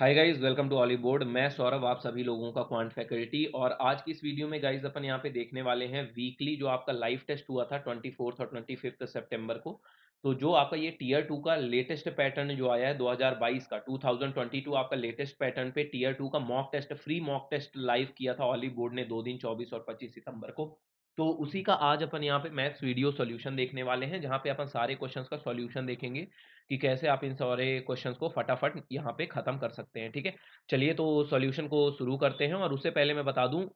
Hi guys, welcome to Oliveboard. मैं सौरभ, आप सभी लोगों का क्वांट फैकल्टी। और आज की इस वीडियो में गाइस अपन यहाँ पे देखने वाले हैं वीकली जो आपका लाइव टेस्ट हुआ था 24th और 25th सितंबर को। तो जो आपका ये टीयर 2 का लेटेस्ट पैटर्न जो आया है 2022 का 2022 आपका लेटेस्ट पैटर्न पे टीयर 2 का mock test, free mock test live किया था ऑली बोर्ड ने 2 दिन 24 और 25 सितंबर को। तो उसी का आज अपन यहाँ पे मैथ्स वीडियो सॉल्यूशन देखने वाले हैं, जहाँ पे अपन सारे क्वेश्चंस का सॉल्यूशन देखेंगे कि कैसे आप इन सारे क्वेश्चंस को फटाफट यहाँ पे खत्म कर सकते हैं। ठीक है, चलिए तो सॉल्यूशन को शुरू करते हैं। और उससे पहले मैं बता दूं,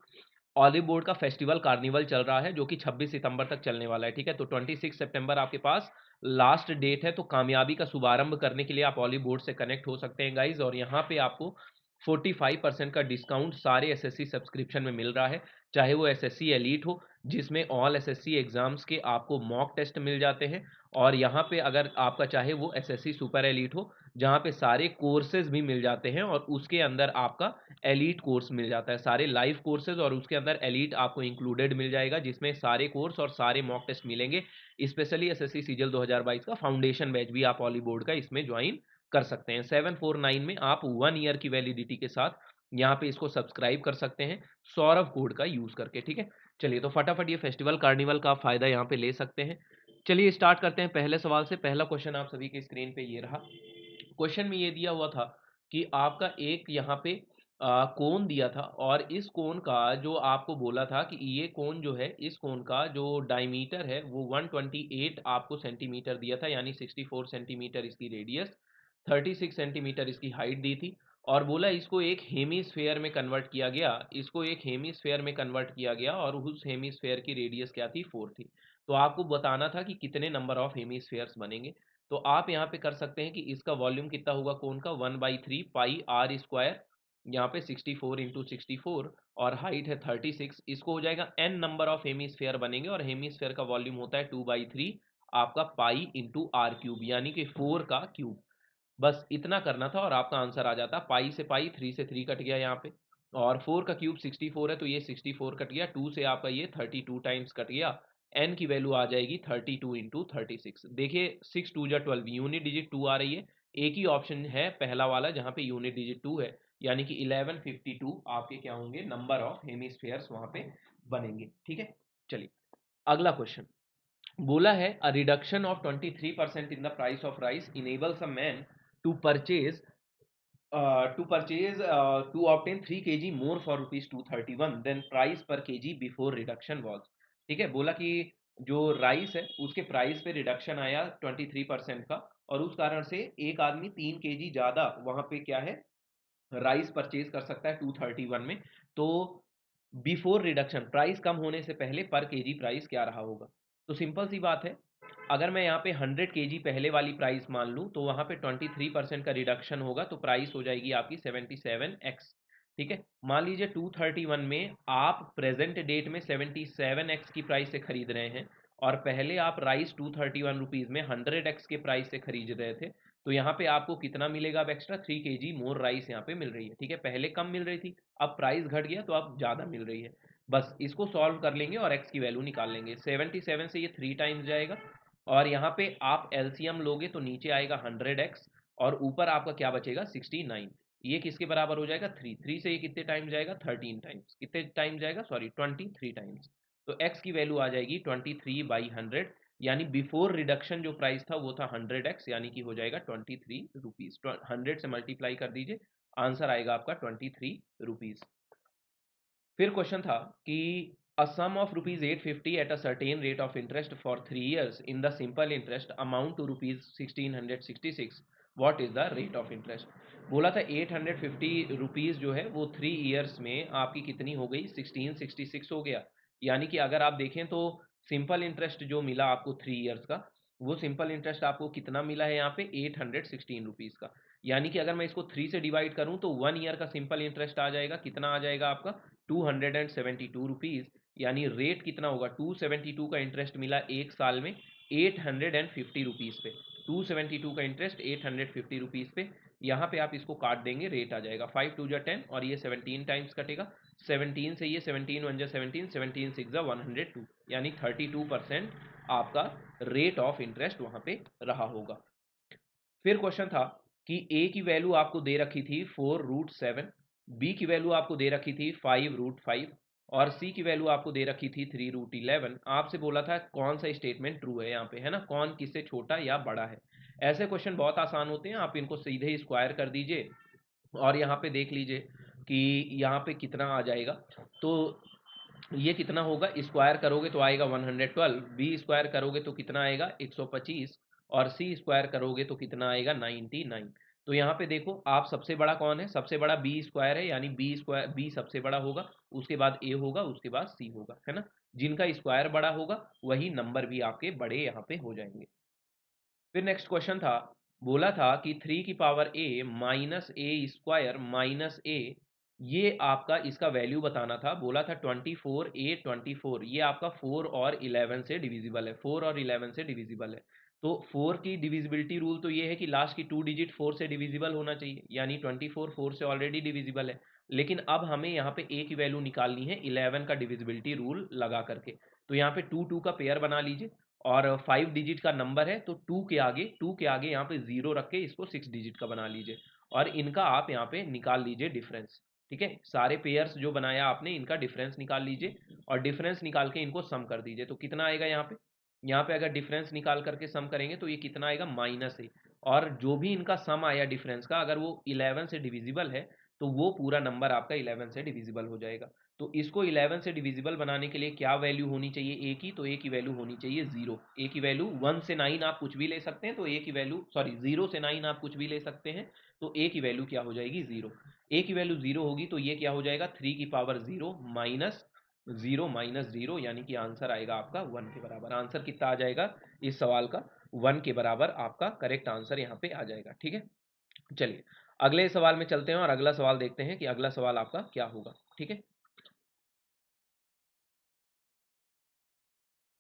ऑलिव बोर्ड का फेस्टिवल कार्निवल चल रहा है जो कि 26 सितंबर तक चलने वाला है। ठीक है, तो 26 सितंबर आपके पास लास्ट डेट है। तो कामयाबी का शुभारंभ करने के लिए आप ऑलिव बोर्ड से कनेक्ट हो सकते हैं गाइज। और यहाँ पे आपको 45% का डिस्काउंट सारे एसएससी सब्सक्रिप्शन में मिल रहा है, चाहे वो एसएससी एलीट हो जिसमें ऑल एसएससी एग्जाम्स के आपको मॉक टेस्ट मिल जाते हैं, और यहाँ पे अगर आपका चाहे वो एसएससी सुपर एलीट हो जहाँ पे सारे कोर्सेज भी मिल जाते हैं और उसके अंदर आपका एलीट कोर्स मिल जाता है, सारे लाइव कोर्सेज, और उसके अंदर एलीट आपको इंक्लूडेड मिल जाएगा जिसमें सारे कोर्स और सारे मॉक टेस्ट मिलेंगे। स्पेशली एसएससी सीजीएल 2022 का फाउंडेशन बैच भी आप ऑली बोर्ड का इसमें ज्वाइन कर सकते हैं। 749 में आप 1 ईयर की वैलिडिटी के साथ यहाँ पे इसको सब्सक्राइब कर सकते हैं सौरभ कोड का यूज करके। ठीक है, चलिए तो फटाफट ये फेस्टिवल कार्निवल का फायदा यहाँ पे ले सकते हैं। चलिए स्टार्ट करते हैं पहले सवाल से। पहला क्वेश्चन आप सभी की स्क्रीन पे ये रहा। क्वेश्चन में ये दिया हुआ था कि आपका एक यहाँ पे कोण दिया था, और इस कोण का जो आपको बोला था कि ये कोण जो है, इस कोण का जो डायमीटर है वो 128 आपको सेंटीमीटर दिया था, यानी 64 सेंटीमीटर इसकी रेडियस, 36 सेंटीमीटर इसकी हाइट दी थी। और बोला इसको एक हेमीस्फेयर में कन्वर्ट किया गया, इसको एक हेमीस्फेयर में कन्वर्ट किया गया, और उस हेमीस्फेयर की रेडियस क्या थी, 4 थी। तो आपको बताना था कि कितने नंबर ऑफ हेमीस्फेयर्स बनेंगे। तो आप यहाँ पे कर सकते हैं कि इसका वॉल्यूम कितना होगा कोन का, 1/3 पाई आर स्क्वायर, यहाँ पे 64 इंटू 64, और हाइट है 36। इसको हो जाएगा एन नंबर ऑफ हेमीस्फेयर बनेंगे, और हेमीस्फेयर का वॉल्यूम होता है 2/3 आपका पाई इंटू आर क्यूब, यानी कि 4 का क्यूब। बस इतना करना था और आपका आंसर आ जाता। पाई से पाई, 3 से 3 कट गया यहाँ पे, और 4 का क्यूब 64 है तो ये 64 कट गया, 2 से आपका ये 32 टाइम्स कट गया। एन की वैल्यू आ जाएगी 32 इंटू 36। देखिए 6 टू जा 12, यूनिट डिजिट 2 आ रही है। एक ही ऑप्शन है पहला वाला जहाँ पे यूनिट डिजिट 2 है, यानी कि 1152 आपके क्या होंगे, नंबर ऑफ हेमिस्फेयर्स वहां पे बनेंगे। ठीक है, चलिए अगला क्वेश्चन। बोला है a reduction of 23% in the price of rice enables a man to purchase to obtain 3 kg more for rupees 231 then price per kg before reduction was। ठीक है, बोला कि जो राइस है उसके प्राइस पे रिडक्शन आया 23% का, और उस कारण से एक आदमी 3 kg ज्यादा वहां पे क्या है, राइस परचेज कर सकता है 231 में। तो बिफोर रिडक्शन, प्राइस कम होने से पहले पर केजी प्राइस क्या रहा होगा। तो सिंपल सी बात है, अगर मैं यहाँ पे 100 kg पहले वाली प्राइस मान लूँ तो वहाँ पे 23% का रिडक्शन होगा, तो प्राइस हो जाएगी आपकी 77x। ठीक है, मान लीजिए 231 में आप प्रेजेंट डेट में 77x की प्राइस से खरीद रहे हैं, और पहले आप राइस 231 रुपीज़ में 100x के प्राइस से खरीद रहे थे। तो यहाँ पे आपको कितना मिलेगा, अब एक्स्ट्रा 3 kg मोर राइस यहाँ पे मिल रही है। ठीक है, पहले कम मिल रही थी, अब प्राइस घट गया तो अब ज़्यादा मिल रही है। बस इसको सॉल्व कर लेंगे और x की वैल्यू निकाल लेंगे। 77 से ये 3 टाइम्स जाएगा, और यहाँ पे आप एलसीएम लोगे तो नीचे आएगा 100x, और ऊपर आपका क्या बचेगा, 69। ये किसके बराबर हो जाएगा, 3। 3 से ये कितने टाइम जाएगा, 13 टाइम्स। कितने टाइम जाएगा, सॉरी 23 टाइम्स। तो x की वैल्यू आ जाएगी 23/100, यानी बिफोर रिडक्शन जो प्राइस था वो था 100x, यानी कि हो जाएगा 23 रुपीज। 100 से मल्टीप्लाई कर दीजिए, आंसर आएगा आपका 23 रुपीज। फिर क्वेश्चन था कि a sum of rupees 850 at a certain rate of interest for 3 years in the simple interest amount to rupees 1666, what is the rate of interest. बोला था 850 रुपीज जो है वो 3 years में आपकी कितनी हो गई, 1666 हो गया। यानी कि अगर आप देखें तो सिंपल इंटरेस्ट जो मिला आपको 3 years का, वो सिंपल इंटरेस्ट आपको कितना मिला है यहाँ पे, 816 रुपीज का। यानी कि अगर मैं इसको 3 से डिवाइड करूं तो 1 ईयर का सिंपल इंटरेस्ट आ जाएगा, कितना आ जाएगा आपका, 272 रुपीज। यानी रेट कितना होगा, 272 का इंटरेस्ट मिला एक साल में 850 रुपीज पे। 272 का इंटरेस्ट 850 रुपीज पे। यहाँ पे आप इसको काट देंगे, रेट आ जाएगा 5 टू जा 10, और ये 17 टाइम्स कटेगा। 17 से ये 17 1 जा 17, 17 6 जा 102, यानी 32% आपका रेट ऑफ इंटरेस्ट वहां पे रहा होगा। फिर क्वेश्चन था कि ए की वैल्यू आपको दे रखी थी 4√7, बी की वैल्यू आपको दे रखी थी 5√5 और सी की वैल्यू आपको दे रखी थी 3√11। आपसे बोला था कौन सा स्टेटमेंट ट्रू है यहाँ पे, है ना, कौन किससे छोटा या बड़ा है। ऐसे क्वेश्चन बहुत आसान होते हैं, आप इनको सीधे स्क्वायर कर दीजिए और यहाँ पे देख लीजिए कि यहाँ पे कितना आ जाएगा। तो ये कितना होगा, स्क्वायर करोगे तो आएगा 112, बी स्क्वायर करोगे तो कितना आएगा 125 और सी स्क्वायर करोगे तो कितना आएगा 99। तो यहाँ पे देखो आप सबसे बड़ा कौन है, सबसे बड़ा बी स्क्वायर है, यानी बी स्क्वायर, बी सबसे बड़ा होगा, उसके बाद ए होगा, उसके बाद सी होगा, है ना। जिनका स्क्वायर बड़ा होगा वही नंबर भी आपके बड़े यहाँ पे हो जाएंगे। फिर नेक्स्ट क्वेश्चन था, बोला था कि 3 की पावर ए माइनस ए स्क्वायर माइनस ए, ये आपका इसका वैल्यू बताना था। बोला था 24 ये आपका 4 और 11 से डिविजिबल है, 4 और 11 से डिविजिबल है। तो 4 की डिविजिबिलिटी रूल तो ये है कि लास्ट की 2 डिजिट 4 से डिविजिबल होना चाहिए, यानी 24 4 से ऑलरेडी डिविजिबल है। लेकिन अब हमें यहाँ पे ए की वैल्यू निकालनी है 11 का डिविजिबिलिटी रूल लगा करके। तो यहाँ पे 2 2 का पेयर बना लीजिए और 5 डिजिट का नंबर है तो 2 के आगे यहाँ पे 0 रख के इसको 6 डिजिट का बना लीजिए और इनका आप यहाँ पे निकाल लीजिए डिफरेंस। ठीक है, सारे पेयर्स जो बनाया आपने इनका डिफरेंस निकाल लीजिए और डिफरेंस निकाल के इनको सम कर दीजिए। तो कितना आएगा यहाँ पे, यहाँ पे अगर डिफरेंस निकाल करके सम करेंगे तो ये कितना आएगा -a, और जो भी इनका सम आया डिफरेंस का अगर वो 11 से डिविजिबल है तो वो पूरा नंबर आपका 11 से डिविजिबल हो जाएगा। तो इसको 11 से डिविजिबल बनाने के लिए क्या वैल्यू होनी चाहिए ए की, तो ए की वैल्यू होनी चाहिए 0। ए की वैल्यू 1 से 9 आप कुछ भी ले सकते हैं, तो ए की वैल्यू सॉरी 0 से 9 आप कुछ भी ले सकते हैं, तो ए की वैल्यू क्या हो जाएगी 0। ए की वैल्यू 0 होगी तो ये क्या हो जाएगा 3 की पावर 0 माइनस 0 यानी कि आंसर आएगा आपका 1 के बराबर। आंसर कितना आ जाएगा इस सवाल का, 1 के बराबर आपका करेक्ट आंसर यहाँ पे आ जाएगा। ठीक है, चलिए अगले सवाल में चलते हैं और अगला सवाल देखते हैं कि अगला सवाल आपका क्या होगा। ठीक है,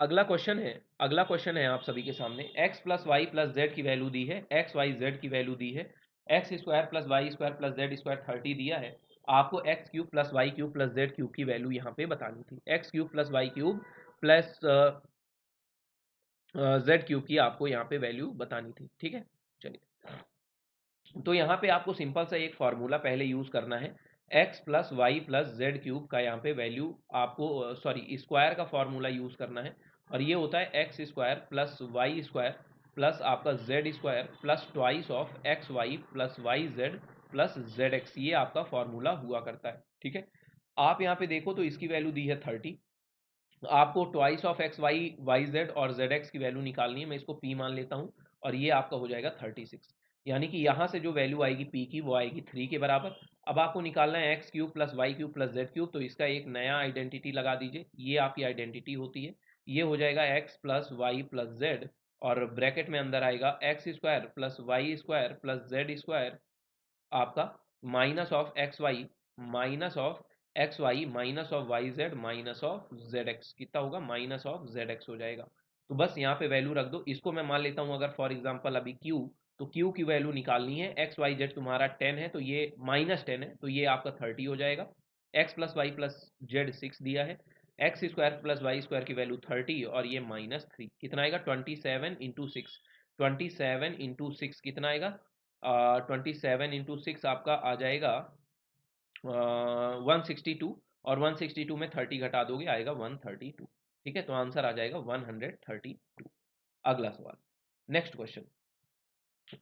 अगला क्वेश्चन है आप सभी के सामने, x plus y plus z की वैल्यू दी है, एक्स वाई जेड की वैल्यू दी है, x square plus y square plus z square 30 दिया है। आपको x cube plus y cube plus z cube की वैल्यू यहाँ पे बतानी थी, x cube plus y cube plus z cube की आपको यहाँ पे वैल्यू बतानी थी। ठीक है, चलिए तो यहाँ पे आपको सिंपल सा एक फार्मूला पहले यूज करना है, x plus y plus z cube का यहाँ पे वैल्यू आपको सॉरी स्क्वायर का फार्मूला यूज करना है और ये होता है x square plus y square plus आपका z square plus twice of x y plus y z plus z x, ये आपका फार्मूला हुआ करता है। ठीक है, आप यहाँ पे देखो तो इसकी वैल्यू दी है 30, आपको twice of x y y z और जेड एक्स की वैल्यू निकालनी है, मैं इसको पी मान लेता हूँ और ये आपका हो जाएगा 36, यानी कि यहाँ से जो वैल्यू आएगी पी की वो आएगी 3 के बराबर। अब आपको निकालना है x cube plus y cube plus z cube, तो इसका एक नया आइडेंटिटी लगा दीजिए, ये आपकी आइडेंटिटी होती है, ये हो जाएगा x plus y plus z और ब्रैकेट में अंदर आएगा x square plus y square plus z square आपका minus of x y minus of y z minus of z x, कितना होगा माइनस ऑफ जेड एक्स हो जाएगा। तो बस यहाँ पे वैल्यू रख दो, इसको मैं मान लेता हूँ अगर फॉर एग्जांपल अभी क्यू, तो क्यू की वैल्यू निकालनी है, एक्स वाई जेड तुम्हारा 10 है तो ये -10 है तो ये आपका 30 हो जाएगा, x plus y plus z 6 दिया है, x square plus y square की वैल्यू 30 और ये -3, कितना आएगा 27 इंटू 6, 27 इंटू 6 कितना आएगा 27 इंटू 6 आपका आ जाएगा 162 और 162 में 30 घटा दोगे आएगा 132। ठीक है, तो आंसर आ जाएगा 132। अगला सवाल, नेक्स्ट क्वेश्चन,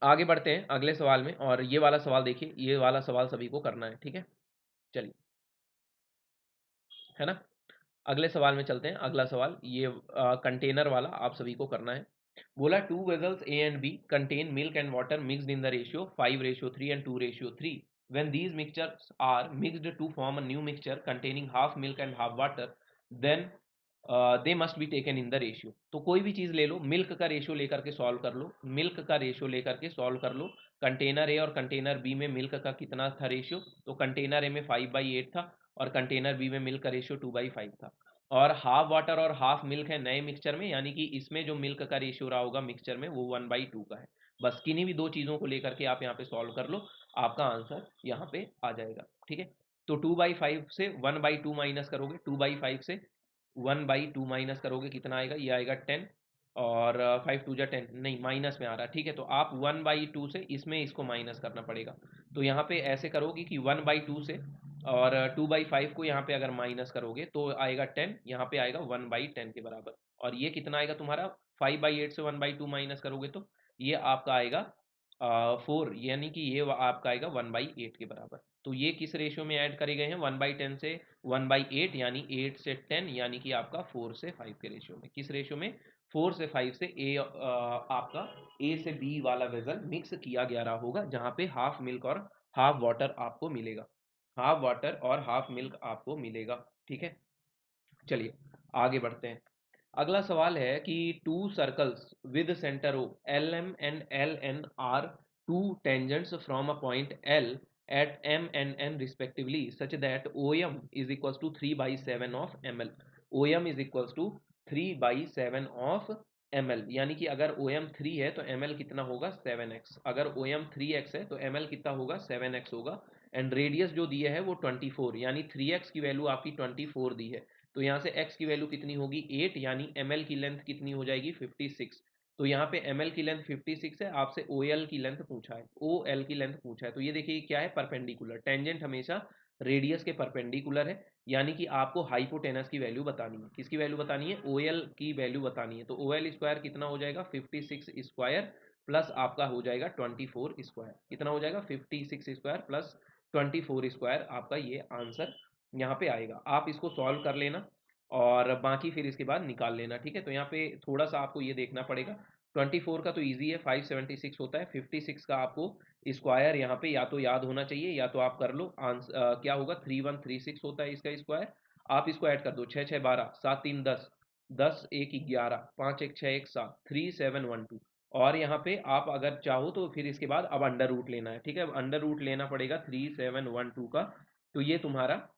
आगे बढ़ते हैं अगले सवाल में और ये वाला सवाल देखिए, ये वाला सवाल सभी को करना है। ठीक है, चलिए, है ना, अगले सवाल में चलते हैं। अगला सवाल ये कंटेनर वाला आप सभी को करना है। बोला two vessels A and B contain milk and water mixed in the ratio 5:3 and 2:3, when these mixtures are mixed to form a new mixture containing half milk and half water, then they must be taken in the ratio. तो कोई भी चीज़ ले लो, milk का ratio लेकर के solve कर लो, milk का ratio लेकर के सॉल्व कर लो। कंटेनर ए और कंटेनर बी में मिल्क का कितना था रेशियो, तो कंटेनर ए में 5/8 था और कंटेनर बी में मिल्क का रेशियो 2/5 था, और हाफ वाटर और हाफ मिल्क है नए मिक्सचर में, यानी कि इसमें जो मिल्क का रेशियो रहा होगा मिक्सचर में वो 1/2 का है। बस किन्हीं भी दो चीज़ों को लेकर के आप यहाँ पे सॉल्व कर लो, आपका आंसर यहाँ पे आ जाएगा। ठीक है, तो 2/5 से 1/2 माइनस करोगे, 2/5 से 1/2 माइनस करोगे कितना आएगा, ये आएगा 10, और 5 2 जा 10, नहीं माइनस में आ रहा है, ठीक है। तो आप 1/2 से इसमें इसको माइनस करना पड़ेगा। तो यहाँ पे ऐसे करोगे कि 1/2 से और 2/5 को यहाँ पे अगर माइनस करोगे तो आएगा 10, यहाँ पे आएगा 1/10 के बराबर। और ये कितना आएगा तुम्हारा, 5/8 से 1/2 माइनस करोगे तो ये आपका आएगा 4, यानी कि ये आपका आएगा 1/8 के बराबर। तो ये किस रेशियो में ऐड करे गए हैं, 1/10 से 1/8, यानी 8 से 10, यानी कि आपका 4 से 5 के रेशियो में। किस रेशियो में, 4 से 5 से आपका ए से बी वाला वेजल मिक्स किया गया रहा होगा, जहाँ पे हाफ मिल्क और हाफ वाटर आपको मिलेगा, हाफ वाटर और हाफ मिल्क आपको मिलेगा, ठीक है। चलिए आगे बढ़ते हैं। अगला सवाल है कि two circles with centre O L M and L N are two tangents from a point L at M and N respectively such that O M is equals to 3/7 of M L. O M is equals to 3/7 of M L, यानी कि अगर O M 3 है तो M L कितना होगा 7x, अगर O M 3x है तो एम एल कितना होगा 7x होगा। एंड रेडियस जो दिया है वो 24, यानी 3x की वैल्यू आपकी 24 दी है। तो यहाँ से x की वैल्यू कितनी होगी 8, यानी ml की लेंथ कितनी हो जाएगी 56। तो यहाँ पे ml की लेंथ 56 है, आपसे OL की लेंथ पूछा है, OL की लेंथ पूछा है। तो ये देखिए क्या है, परपेंडिकुलर, टेंजेंट हमेशा रेडियस के परपेंडिकुलर है, यानी कि आपको हाइपोटेनस की वैल्यू बतानी है। किसकी वैल्यू बतानी है, OL की वैल्यू बतानी है। तो OL स्क्वायर कितना हो जाएगा 56 स्क्वायर प्लस आपका हो जाएगा 24 स्क्वायर, कितना हो जाएगा 56 स्क्वायर प्लस 24 स्क्वायर, आपका ये आंसर यहाँ पे आएगा। आप इसको सॉल्व कर लेना और बाकी फिर इसके बाद निकाल लेना, ठीक है। तो यहाँ पे थोड़ा सा आपको ये देखना पड़ेगा, 24 का तो इजी है, 576 होता है, 56 का आपको स्क्वायर यहाँ पे या तो याद होना चाहिए या तो आप कर लो। आंसर क्या होगा, 3136 होता है इसका स्क्वायर। आप इसको ऐड कर दो, 6 6 12, 7 3 10, 10 1 11, 5 1 6 1 7, 3712। और यहाँ पे आप अगर चाहो तो फिर इसके बाद अब अंडर रूट लेना है, ठीक है। अंडर रूट लेना पड़ेगा 3712 का। तो ये तुम्हारा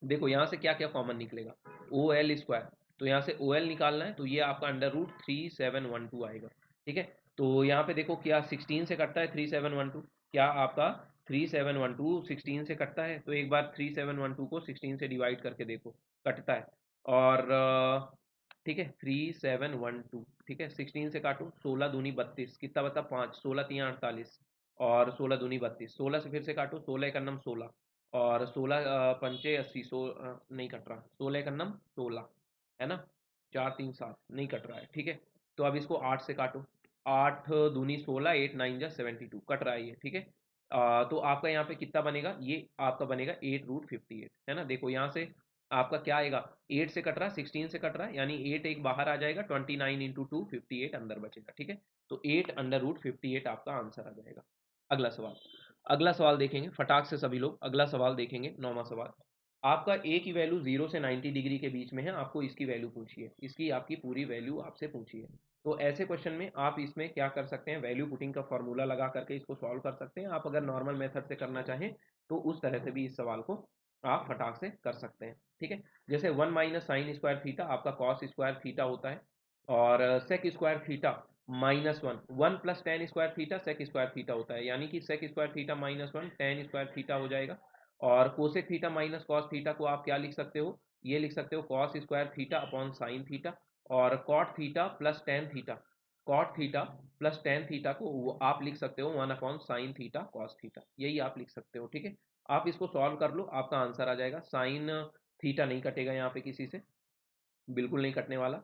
देखो यहाँ से क्या क्या कॉमन निकलेगा, ओ एल स्क्वायर, तो यहाँ से ओ एल निकालना है, तो ये आपका अंडर रूट 3712 आएगा, ठीक है। तो यहाँ पे देखो क्या 16 से कटता है 3712, क्या आपका 3712 16 से कटता है, तो एक बार 3712 को 16 से डिवाइड करके देखो, कटता है। और ठीक है 3712, ठीक है 16 से काटो, 16 दूनी 32, कितना बता 5, 16 3 48, और 16 दूनी 32, 16 से फिर से काटो, 16 एक अन्नम 16, और 16 पंचे 80, नहीं कट रहा, 16 एक अन्नम 16 है ना, 4 3 7 नहीं कट रहा है, ठीक है। तो अब इसको 8 से काटो, 8 दूनी 16, 8 9 जा 72, कट रहा है ये, ठीक है। तो आपका यहाँ पे कितना बनेगा, ये आपका बनेगा 8√58, है ना। देखो यहाँ से आपका क्या आएगा, 8 से कट रहा है, 16 से कट रहा है, यानी 8 एक बाहर आ जाएगा, 29 इंटू 2 58 अंदर बचेगा, ठीक है। तो 8√58 आपका आंसर आ जाएगा। अगला सवाल, अगला सवाल देखेंगे फटाक से सभी लोग, अगला सवाल देखेंगे 9वां सवाल। आपका ए की वैल्यू 0 से 90 डिग्री के बीच में है, आपको इसकी वैल्यू पूछी है, इसकी आपकी पूरी वैल्यू आपसे पूछी है। तो ऐसे क्वेश्चन में आप इसमें क्या कर सकते हैं, वैल्यू पुटिंग का फॉर्मूला लगा करके इसको सॉल्व कर सकते हैं। आप अगर नॉर्मल मेथड से करना चाहें तो उस तरह से भी इस सवाल को आप फटाक से कर सकते हैं, ठीक है। जैसे 1 माइनस साइन स्क्वायर थीटा आपका कॉस स्क्वायर थीटा होता है, और sec square theta -1, 1 plus tan square theta sec square theta होता है, यानी कि sec square theta -1 tan square theta हो जाएगा। और cosec theta minus cos theta को आप क्या लिख सकते हो, ये लिख सकते हो cos square theta upon sine theta. और cot theta plus tan theta, cot theta plus tan theta को आप लिख सकते हो 1 upon sine theta cos theta, यही आप लिख सकते हो, ठीक है। आप इसको सॉल्व कर लो, आपका आंसर आ जाएगा। साइन थीटा नहीं कटेगा यहाँ पे किसी से, बिल्कुल नहीं कटने वाला,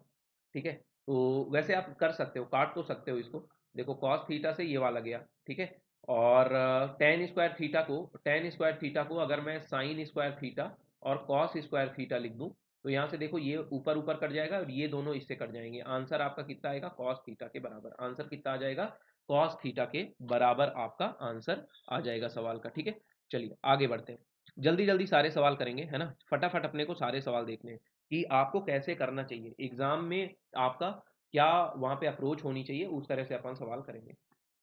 ठीक है। तो वैसे आप कर सकते हो, काट तो सकते हो इसको, देखो कॉस थीटा से ये वाला गया, ठीक है। और टेन स्क्वायर थीटा को अगर मैं साइन स्क्वायर थीटा और कॉस स्क्वायर थीटा लिख दूं, तो यहाँ से देखो ये ऊपर ऊपर कट जाएगा और ये दोनों इससे कट जाएंगे, आंसर आपका कितना आएगा कॉस थीटा के बराबर, आंसर कितना आ जाएगा कॉस थीटा के बराबर आपका आंसर आ जाएगा सवाल का, ठीक है। चलिए आगे बढ़ते हैं, जल्दी जल्दी सारे सवाल करेंगे, है ना, फटाफट अपने को सारे सवाल देखने हैं कि आपको कैसे करना चाहिए एग्जाम में, आपका क्या वहां पे अप्रोच होनी चाहिए, उस तरह से अपन सवाल करेंगे।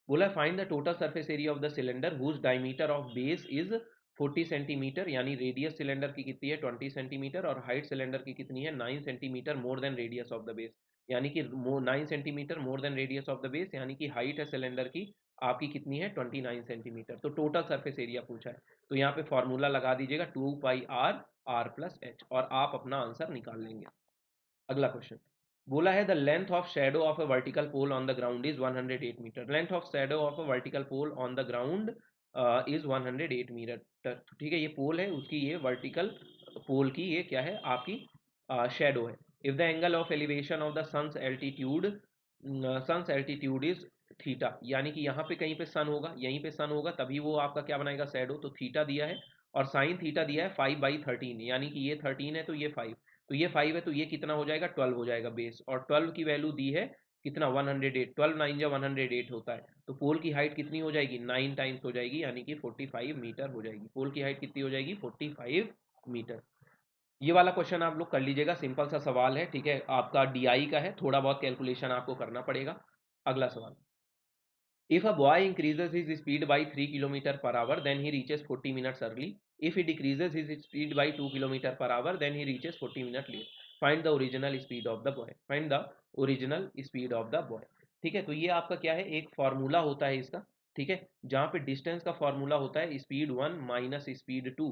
बोला find the total surface area of the cylinder whose diameter of base is 40 centimetre, यानी रेडियस सिलेंडर की कितनी है 20 सेंटीमीटर, और हाइट सिलेंडर की कितनी है 9 centimetre more than radius of the base, यानी कि 9 centimetre more than radius of the base, यानी कि हाइट है सिलेंडर की आपकी कितनी है 29 सेंटीमीटर। तो टोटल सरफेस एरिया पूछा है, तो यहाँ पे फॉर्मूला लगा दीजिएगा 2 पाई आर आर प्लस एच, और आप अपना आंसर निकाल लेंगे। अगला क्वेश्चन, बोला है the length of shadow of a vertical pole on the ground is 108 metre. Length of shadow of a vertical pole on the ground is 108 metre. ठीक है, ये पोल है उसकी, ये वर्टिकल पोल की ये क्या है आपकी शेडो है। If the angle of elevation of the sun's altitude is theta, यानी कि यहाँ पे कहीं पे सन होगा, यहीं पे सन होगा, तभी वो आपका क्या बनाएगा शेडो, तो थीटा दिया है। और साइन थीटा दिया है 5/13, यानी कि ये 13 है तो ये 5, तो ये 5 है तो ये कितना हो जाएगा, 12 हो जाएगा बेस। और 12 की वैल्यू दी है कितना, 108। 12 9 जा 108 होता है, तो पोल की हाइट कितनी हो जाएगी, 9 टाइम्स हो जाएगी, यानी कि 45 मीटर हो जाएगी। पोल की हाइट कितनी हो जाएगी, 45 मीटर। ये वाला क्वेश्चन आप लोग कर लीजिएगा, सिंपल सा सवाल है, ठीक है, आपका डीआई का है, थोड़ा बहुत कैलकुलेशन आपको करना पड़ेगा। अगला सवाल, if a boy increases his speed by 3 kilometer per hour then he reaches 40 minutes early, if he decreases his speed by 2 kilometer per hour then he reaches 40 minutes late, find the original speed of the boy, find the original speed of the boy। ठीक है, तो ये आपका क्या है, एक formula होता है इसका, ठीक है, जहाँ पे डिस्टेंस का फार्मूला होता है स्पीड 1 माइनस स्पीड 2,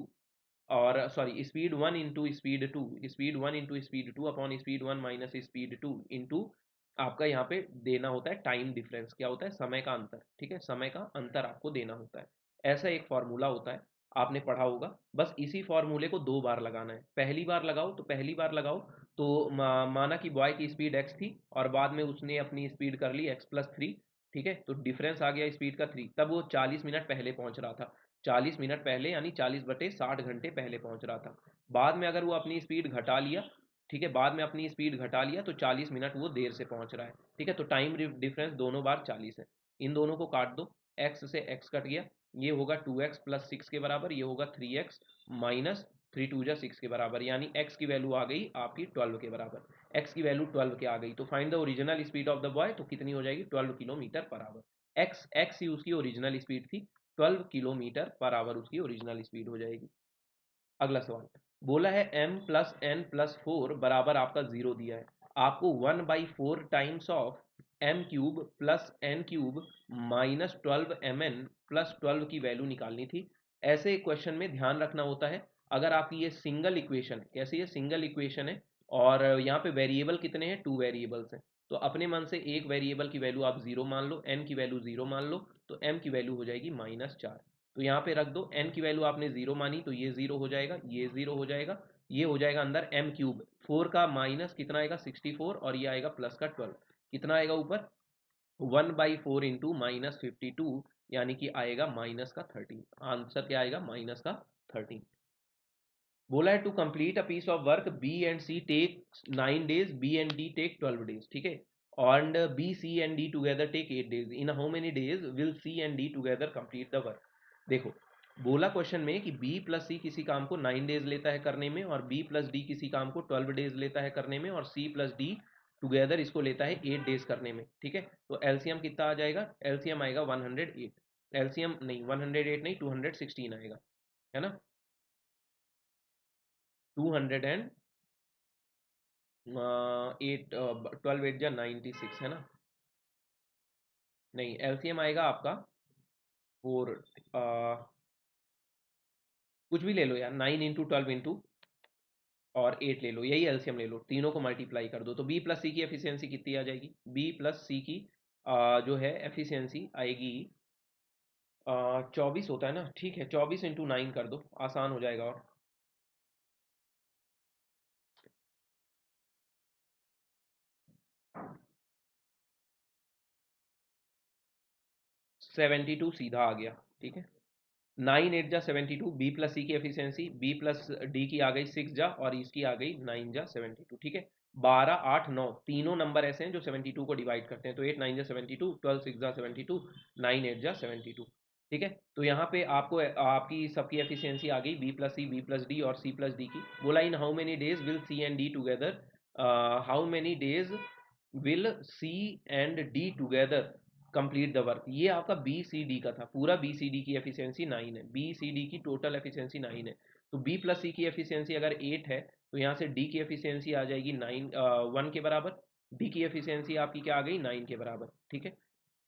और sorry speed 1 into speed 2, speed 1 into speed 2 upon speed 1 minus speed 2 into आपका यहाँ पे देना होता है टाइम डिफरेंस, क्या होता है, समय का अंतर। ठीक है, समय का अंतर आपको देना होता है, ऐसा एक फॉर्मूला होता है, आपने पढ़ा होगा। बस इसी फॉर्मूले को 2 बार लगाना है, पहली बार लगाओ तो माना कि बॉय की स्पीड एक्स थी और बाद में उसने अपनी स्पीड कर ली x+3, ठीक है, तो डिफरेंस आ गया स्पीड का 3, तब वो 40 मिनट पहले पहुंच रहा था, 40 मिनट पहले यानी 40/60 घंटे पहले पहुंच रहा था। बाद में अगर वो अपनी स्पीड घटा लिया, ठीक है, बाद में अपनी स्पीड घटा लिया तो 40 मिनट वो देर से पहुंच रहा है। ठीक है, तो टाइम डिफरेंस दोनों बार 40 है। इन दोनों को काट दो, एक्स से एक्स कट गया, ये होगा 2x+6 के बराबर, ये होगा 3x माइनस 3 2 जा 6 के बराबर, यानी x की वैल्यू आ गई आपकी 12 के बराबर। x की वैल्यू 12 के आ गई, तो find the original speed of the boy, तो कितनी हो जाएगी, 12 किलोमीटर पर आवर। x ही उसकी ओरिजिनल स्पीड थी, 12 किलोमीटर पर आवर उसकी ओरिजिनल स्पीड हो जाएगी। अगला सवाल, बोला है m+n+4 बराबर आपका 0 दिया है, आपको 1/4 times of m³ plus n³ minus 12mn+12 की वैल्यू निकालनी थी। ऐसे क्वेश्चन में ध्यान रखना होता है, अगर आपकी ये सिंगल इक्वेशन, कैसे ये सिंगल इक्वेशन है और यहाँ पे वेरिएबल कितने हैं, 2 वेरिएबल्स हैं, तो अपने मन से एक वेरिएबल की वैल्यू आप 0 मान लो, n की वैल्यू 0 मान लो, तो m की वैल्यू हो जाएगी -4, तो यहाँ पे रख दो, n की वैल्यू आपने 0 मानी तो ये 0 हो जाएगा, ये 0 हो जाएगा, ये हो जाएगा अंदर m³, 4 का माइनस कितना आएगा 64, और ये आएगा प्लस का 12, कितना आएगा ऊपर 1/4 इंटू -52, यानी कि आएगा माइनस का 13, आंसर क्या आएगा, माइनस का 13। बोला है to complete a piece of work B and C take 9 days, B and D take 12 days, ठीक है, and B C and D together take 8 days, in how many days will C and D together complete the work. देखो, बोला question में कि B plus सी किसी काम को 9 days लेता है करने में, और बी प्लस डी किसी काम को 12 days लेता है करने में, और सी प्लस डी टुगेदर इसको लेता है 8 days करने में। ठीक है, तो एलसीएम कितना आ जाएगा, एलसीएम आएगा 108, एलसीएम नहीं 108 नहीं 216 आएगा, है ना, 208, 12 8 जा 96, है ना, नहीं एलसीएम आएगा आपका 4, कुछ भी ले लो यार, 9 × 12 और 8 ले लो, यही एलसीएम ले लो, तीनों को मल्टीप्लाई कर दो, तो बी प्लस सी की एफिशिएंसी कितनी आ जाएगी, बी प्लस सी की जो है एफिशिएंसी आएगी 24 होता है ना, ठीक है, 24 × 9 कर दो, आसान हो जाएगा। और 72 सीधा आ गया, ठीक है, 9 8 जा 72, बी प्लस सी की एफिशिएंसी, बी प्लस डी की आ गई 6 जा, और इसकी आ गई 9 जा 72, ठीक है, 12 8 9 तीनों नंबर ऐसे हैं जो 72 को डिवाइड करते हैं, तो 8 9 जा 72, 12 6 जा 72, 9 8 जा 72, ठीक है, तो यहाँ पे आपको आपकी सबकी एफिशिएंसी आ गई बी प्लस सी, बी प्लस डी और सी प्लस डी की। बोला इन how many days will C and D together, how many days will C and D together complete the work, ये आपका बी सी डी का था, पूरा B C D की efficiency 9 है, बी सी डी की टोटल एफिशिएंसी 9 है, तो बी प्लस सी की एफिशिएंसी अगर 8 है तो यहाँ से डी की एफिशिएंसी आ जाएगी 1 के बराबर, डी की एफिशिएंसी आपकी क्या आ गई 9 के बराबर, ठीक है।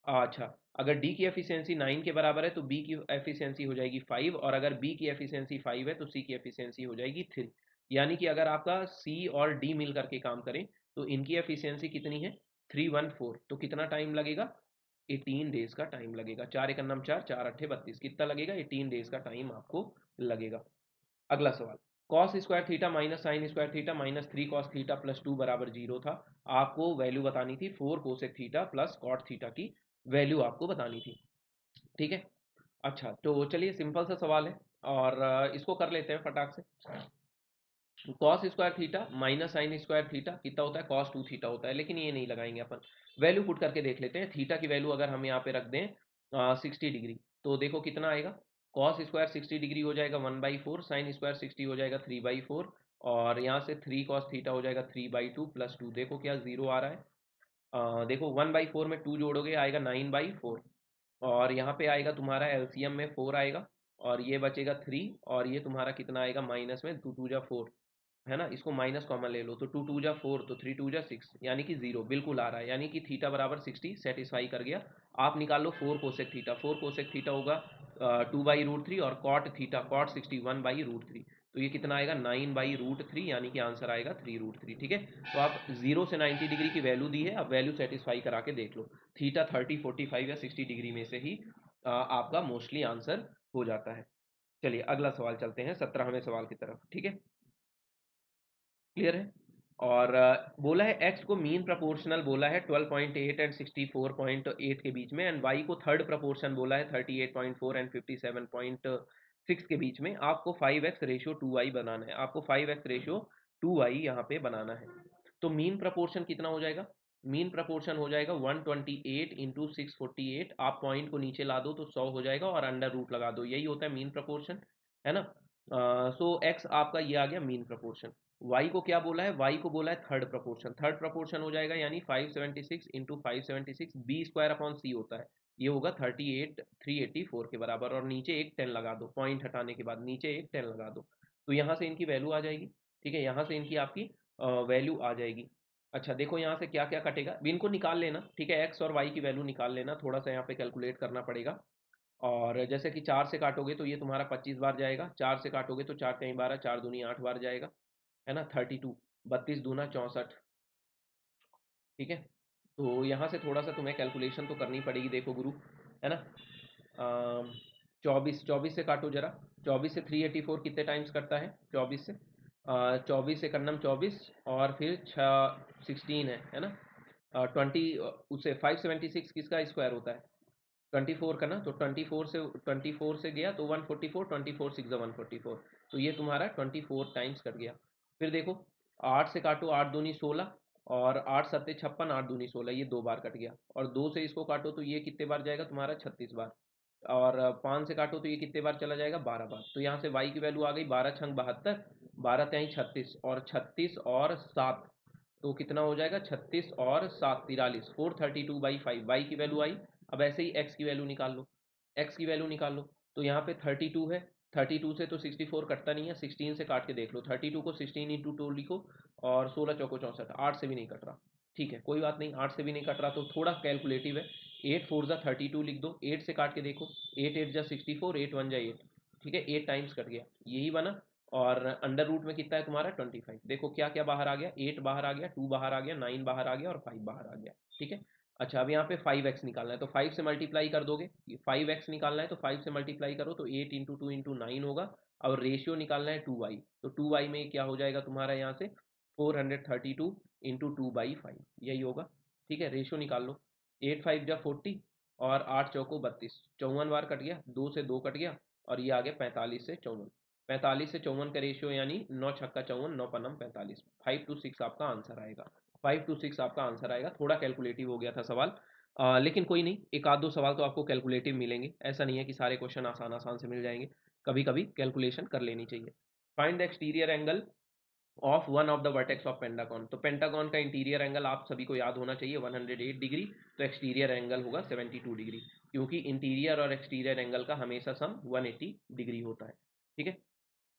अच्छा, अगर डी की एफिशिएंसी 9 के बराबर है तो बी की एफिशिएंसी हो जाएगी 5, और अगर बी की एफिशिएंसी 5 है तो सी की एफिशिएंसी हो जाएगी 3, यानी कि अगर आपका सी और डी मिल करके काम करें तो इनकी एफिशिएंसी कितनी है 314। तो कितना टाइम लगेगा 18 डेज का टाइम लगेगा। 4 एक अन्नम 4, 4 अट्ठे 32, कितना लगेगा 18 डेज का टाइम आपको लगेगा। अगला सवाल, cos square theta minus sine square theta minus 3 cos theta plus 2 बराबर 0 था। आपको वैल्यू बतानी थी 4 cosec theta plus cot theta की वैल्यू आपको बतानी थी। ठीक है, अच्छा तो चलिए सिंपल सा सवाल है और इसको कर लेते हैं फटाक से। Cos square theta minus sine square theta कितना होता है कॉस 2 थीटा होता है, लेकिन ये नहीं लगाएंगे अपन। वैल्यू पुट करके देख लेते हैं। थीटा की वैल्यू अगर हम यहाँ पे रख दें 60 डिग्री, तो देखो कितना आएगा। कॉस स्क्वायर 60 डिग्री हो जाएगा 1/4, साइन स्क्वायर 60 हो जाएगा 3/4, और यहाँ से 3 कॉस थीटा हो जाएगा 3/2 प्लस 2। देखो क्या जीरो आ रहा है। देखो 1/4 में 2 जोड़ोगे आएगा 9/4, और यहाँ पे आएगा तुम्हारा एलसीएम में 4 आएगा, और ये बचेगा 3, और ये तुम्हारा कितना आएगा माइनस में 2 2 जा 4, है ना। इसको माइनस कॉमन ले लो तो 2 2 जा 4, तो 3 2 जा 6, यानी कि जीरो बिल्कुल आ रहा है, यानी कि थीटा बराबर 60 सेटिस्फाई कर गया। आप निकाल लो 4 कोसेक थीटा। 4 कोसेक थीटा होगा 2/√3, और कॉट थीटा कॉट 60 1/√3, तो ये कितना आएगा 9/√3, यानी कि आंसर आएगा 3√3। ठीक है, तो आप 0 से 90 डिग्री की वैल्यू दी है, अब वैल्यू सेटिस्फाई करा के देख लो। थीटा 30 45 या 60 डिग्री में से ही आपका मोस्टली आंसर हो जाता है। चलिए अगला सवाल चलते हैं 17वें सवाल की तरफ। ठीक है, क्लियर है। और बोला है एक्स को मीन प्रपोर्शनल बोला है 12.8 एंड 64.8 के बीच में, एंड वाई को थर्ड प्रपोर्शन बोला है 38.4 एंड 57.6 के बीच में। आपको 5x रेशियो 2y बनाना है। आपको 5x रेशियो 2y यहाँ पे बनाना है। तो मीन प्रपोर्शन कितना हो जाएगा। मीन प्रपोर्शन हो जाएगा 128 इंटू 648। आप पॉइंट को नीचे ला दो तो 100 हो जाएगा, और अंडर रूट लगा दो, यही होता है मीन प्रपोर्शन, है ना। सो एक्स आपका ये आ गया मीन प्रपोर्शन। वाई को क्या बोला है, वाई को बोला है थर्ड प्रपोर्शन। थर्ड प्रपोर्शन हो जाएगा यानी 576 इंटू 576, बी स्क्वायर अपॉन सी होता है, ये होगा 38 384 के बराबर, और नीचे एक 10 लगा दो, पॉइंट हटाने के बाद नीचे एक 10 लगा दो, तो यहाँ से इनकी वैल्यू आ जाएगी। ठीक है, यहाँ से इनकी आपकी वैल्यू आ जाएगी। अच्छा देखो यहाँ से क्या क्या कटेगा, इनको निकाल लेना। ठीक है, एक्स और वाई की वैल्यू निकाल लेना, थोड़ा सा यहाँ पे कैलकुलेट करना पड़ेगा। और जैसे कि 4 से काटोगे तो ये तुम्हारा 25 बार जाएगा, 4 से काटोगे तो 4 कहीं 12, 4 दूनी 8 बार जाएगा, है ना। 32, 32 दूना 64। ठीक है, तो यहाँ से थोड़ा सा तुम्हें कैलकुलेशन तो करनी पड़ेगी, देखो गुरु, है ना। 24, 24 से काटो जरा। 24 से 384 कितने टाइम्स करता है 24 से। 24 से कन्नम 24, और फिर 16 है ना। 20 उससे 576 किसका स्क्वायर होता है 24 का ना, तो 24 से गया तो 144, 24 6 144, तो ये तुम्हारा 24 टाइम्स कट गया। फिर देखो 8 से काटो, 8 दूनी 16, और 8 सत्ते 56, 8 दूनी 16, ये 2 बार कट गया। और 2 से इसको काटो तो ये कितने बार जाएगा तुम्हारा 36 बार। और 5 से काटो तो ये कितने बार चला जाएगा 12 बार। तो यहाँ से y की वैल्यू आ गई 12 छंग 72, 12 त्याई 36, और 36 और 7, तो कितना हो जाएगा 36 और 7 43, 432/5 वाई की वैल्यू आई। अब ऐसे ही एक्स की वैल्यू निकाल लो, एक्स की वैल्यू निकाल लो। तो यहाँ पे 32 है, 32 से तो 64 कटता नहीं है, 16 से काट के देख लो। 32 को 16 इंटू 2 लिखो, और 16 चौको 64, 8 से भी नहीं कट रहा। ठीक है, कोई बात नहीं, 8 से भी नहीं कट रहा तो थोड़ा कैलकुलेटिव है। 8 4 जा 32 लिख दो, 8 से काट के देखो, 8 8 जा 64, 8 1 जा 8। ठीक है, 8 टाइम्स कट गया, यही बना। और अंडर रूट में कितना है तुम्हारा 25। देखो क्या क्या बाहर आ गया, 8 बाहर आ गया, 2 बाहर आ गया, 9 बाहर आ गया, और 5 बाहर आ गया। ठीक है, अच्छा अब यहाँ पे 5x निकालना है, तो 5 से मल्टीप्लाई कर दोगे। 5x निकालना है तो 5 से मल्टीप्लाई करो तो 8 इंटू 2 इंटू 9 होगा। और रेशियो निकालना है 2y, तो 2y में क्या हो जाएगा तुम्हारा यहाँ से 432 इंटू 2/5, यही होगा। ठीक है, रेशियो निकाल लो। 8 5 जा 40, और 8 चौको 32, 54 बार कट गया, 2 से 2 कट गया, और ये आ गया 45 से 54। 45 से 54 का रेशियो यानी 9 छक्का 54, 9 पन्नम 45, 5 to 6 आपका आंसर आएगा। 5 to 6 आपका आंसर आएगा। थोड़ा कैलकुलेटिव हो गया था सवाल, लेकिन कोई नहीं, एक आध दो सवाल तो आपको कैलकुलेटिव मिलेंगे, ऐसा नहीं है कि सारे क्वेश्चन आसान आसान से मिल जाएंगे, कभी कभी कैलकुलेशन कर लेनी चाहिए। Find the exterior angle of one of the vertex of pentagon. तो पेंटागन का इंटीरियर एंगल आप सभी को याद होना चाहिए 108 डिग्री, तो एक्सटीरियर एंगल होगा 72 डिग्री, क्योंकि इंटीरियर और एक्सटीरियर एंगल का हमेशा सम 180 डिग्री होता है। ठीक है,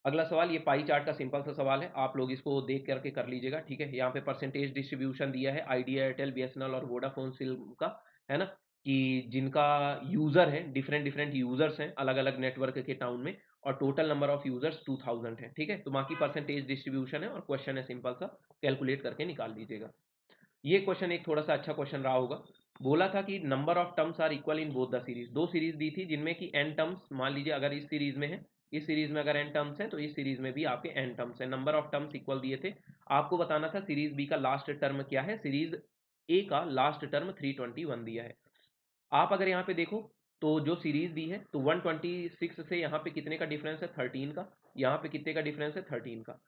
अगला सवाल, ये पाई चार्ट का सिंपल सा सवाल है, आप लोग इसको देख करके कर लीजिएगा। ठीक है, यहाँ पे परसेंटेज डिस्ट्रीब्यूशन दिया है आइडिया, एयरटेल, बीएसएनएल और वोडाफोन सिम का, है ना, कि जिनका यूजर है, डिफरेंट डिफरेंट यूजर्स हैं अलग अलग नेटवर्क के टाउन में, और टोटल नंबर ऑफ यूजर्स 2000 है। ठीक है, तो बाकी परसेंटेज डिस्ट्रीब्यूशन है, और क्वेश्चन है सिंपल सा, कैलकुलेट करके निकाल लीजिएगा। ये क्वेश्चन एक थोड़ा सा अच्छा क्वेश्चन रहा होगा। बोला था कि number of terms are equal in both the series, दो सीरीज दी थी जिनमें कि एन टर्म्स, मान लीजिए अगर इस सीरीज में है, इस सीरीज में अगर एन टर्म्स है तो इस सीरीज में भी आपके एन टर्म्स है, नंबर ऑफ टर्म्स इक्वल दिए थे। आपको बताना था सीरीज बी का लास्ट टर्म क्या है, सीरीज ए का लास्ट टर्म 321 दिया है। आप अगर यहाँ पे देखो तो जो सीरीज दी है तो 126 से यहाँ पे कितने का डिफरेंस है, 13 का। यहाँ पे कितने का डिफरेंस है, 13 का।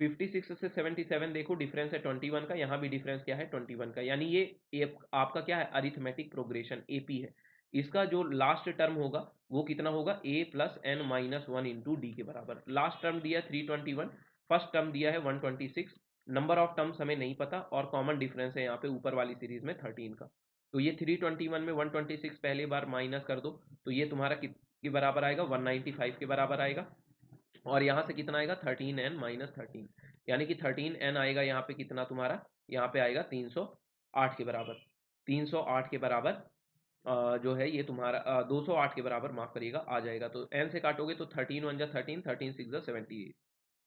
56 से 77 देखो डिफरेंस है 21 का, यहाँ भी डिफरेंस क्या है, 21 का। यानी ये आपका क्या है, अरिथमेटिक प्रोग्रेशन एपी है। इसका जो लास्ट टर्म होगा वो कितना होगा, a plus n minus one into d के बराबर। लास्ट टर्म दिया है 321, फर्स्ट टर्म दिया है 126, नंबर ऑफ टर्म्स हमें नहीं पता और कॉमन डिफरेंस है यहाँ पे ऊपर वाली सीरीज में 13 का। तो ये 321 में 126 पहली बार माइनस कर दो तो ये तुम्हारा के बराबर आएगा, 195 के बराबर आएगा। और यहाँ से कितना आएगा, 13n माइनस 13, यानी कि 13n आएगा यहाँ पे कितना तुम्हारा, यहाँ पे आएगा 308 के बराबर। 308 के बराबर जो है ये तुम्हारा 208 के बराबर, माफ करिएगा, आ जाएगा। तो n से काटोगे तो 13 वन जा 13, 13 सिक्स जा 78,